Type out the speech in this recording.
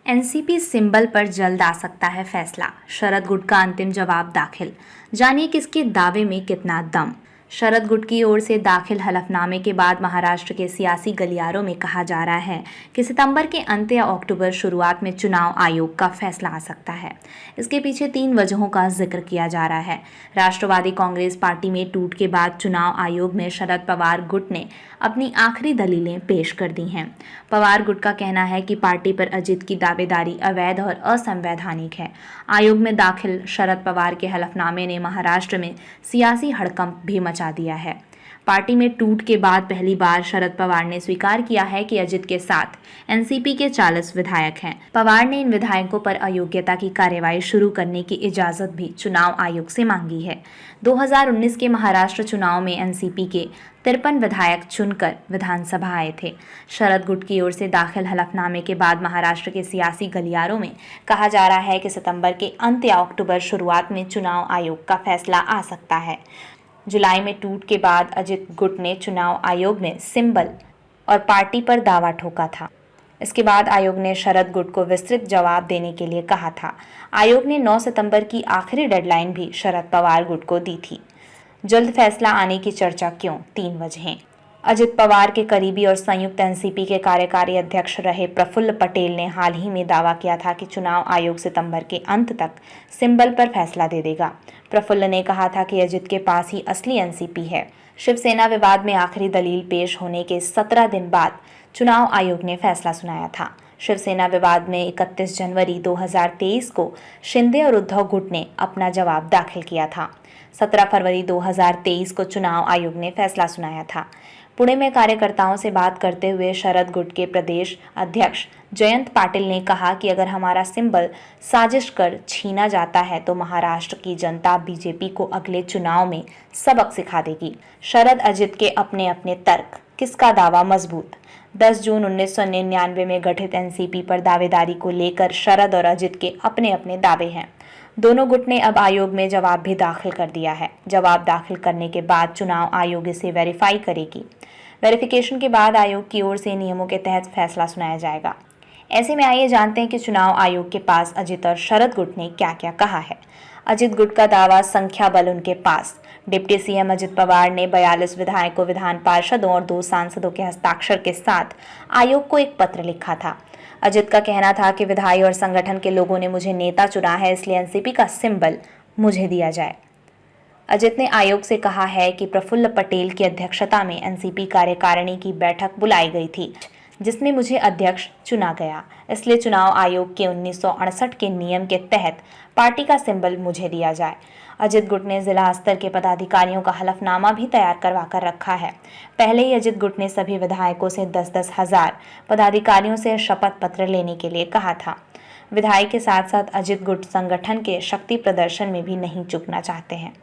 NCP symbol पर जल्द आ सकता है फैसला। शरद गुट का अंतिम जवाब दाखिल। जानिए किसके दावे में कितना दम। शरद गुट की ओर से दाखिल हलफनामे के बाद महाराष्ट्र के सियासी गलियारों में कहा जा रहा है कि सितंबर के अंत या अक्टूबर शुरुआत में चुनाव आयोग का फैसला आ सकता है। इसके पीछे 3 वजहों का जिक्र किया जा रहा है। राष्ट्रवादी कांग्रेस पार्टी में टूट के बाद चुनाव आयोग में शरद पवार गुट ने अपनी आखिरी दलीलें पेश कर दी हैं। पवार गुट का कहना है कि पार्टी पर अजित की दावेदारी अवैध और असंवैधानिक है। आयोग में दाखिल शरद पवार के हलफनामे ने महाराष्ट्र में सियासी हड़कंप भी मचा दिया है। पार्टी में टूट के बाद पहली बार शरद पवार ने स्वीकार किया है कि अजित के साथ एनसीपी के 40 विधायक हैं। पवार ने इन विधायकों पर अयोग्यता की कार्यवाही शुरू करने की इजाजत भी चुनाव आयोग से मांगी है। 2019 के महाराष्ट्र चुनाव में एनसीपी के 53 विधायक चुनकर विधानसभा आए थे। शरद गुट की ओर से दाखिल हलफनामे के बाद महाराष्ट्र के सियासी गलियारों में कहा जा रहा है कि सितंबर के अंत या अक्टूबर शुरुआत में चुनाव आयोग का फैसला आ सकता है। जुलाई में टूट के बाद अजित गुट ने चुनाव आयोग में सिंबल और पार्टी पर दावा ठोका था। इसके बाद आयोग ने शरद गुट को विस्तृत जवाब देने के लिए कहा था। आयोग ने 9 सितंबर की आखिरी डेडलाइन भी शरद पवार गुट को दी थी। जल्द फैसला आने की चर्चा क्यों? 3 वजहें। अजित पवार के करीबी और संयुक्त एनसीपी के कार्यकारी अध्यक्ष रहे प्रफुल्ल पटेल ने हाल ही में दावा किया था कि चुनाव आयोग सितंबर के अंत तक सिंबल पर फैसला दे देगा। प्रफुल्ल ने कहा था कि अजित के पास ही असली एनसीपी है। शिवसेना विवाद में आखिरी दलील पेश होने के 17 दिन बाद चुनाव आयोग ने फैसला सुनाया था। शिवसेना विवाद में 31 जनवरी 2023 को शिंदे और उद्धव गुट ने अपना जवाब दाखिल किया था। 17 फरवरी 2023 को चुनाव आयोग ने फैसला सुनाया था। पुणे में कार्यकर्ताओं से बात करते हुए शरद गुट के प्रदेश अध्यक्ष जयंत पाटिल ने कहा कि अगर हमारा सिंबल साजिश कर छीना जाता है तो महाराष्ट्र की जनता बीजेपी को अगले चुनाव में सबक सिखा देगी। शरद अजित के अपने अपने तर्क, किसका दावा मजबूत? 10 जून 1999 में गठित एनसीपी पर दावेदारी को लेकर शरद और अजित के अपने अपने दावे हैं। दोनों गुट ने अब आयोग में जवाब भी दाखिल कर दिया है। जवाब दाखिल करने के बाद चुनाव आयोग इसे वेरीफाई करेगी। वेरिफिकेशन के बाद आयोग की ओर से नियमों के तहत फैसला सुनाया जाएगा। ऐसे में आइए जानते हैं कि चुनाव आयोग के पास अजित और शरद गुट ने क्या क्या कहा है। अजित गुट का दावा, संख्या बल उनके पास। डिप्टी सीएम अजित पवार ने 42 विधायकों, विधान पार्षदों और 2 सांसदों के हस्ताक्षर के साथ आयोग को एक पत्र लिखा था। अजित का कहना था कि विधायी और संगठन के लोगों ने मुझे नेता चुना है, इसलिए एनसीपी का सिंबल मुझे दिया जाए। अजित ने आयोग से कहा है कि प्रफुल्ल पटेल की अध्यक्षता में एनसीपी कार्यकारिणी की बैठक बुलाई गई थी, जिसमें मुझे अध्यक्ष चुना गया, इसलिए चुनाव आयोग के 1968 के नियम के तहत पार्टी का सिंबल मुझे दिया जाए। अजित गुट ने जिला स्तर के पदाधिकारियों का हलफनामा भी तैयार करवा कर रखा है। पहले ही अजित गुट ने सभी विधायकों से 10-10 हजार पदाधिकारियों से शपथ पत्र लेने के लिए कहा था। विधायक के साथ साथ अजित गुट संगठन के शक्ति प्रदर्शन में भी नहीं चूकना चाहते हैं।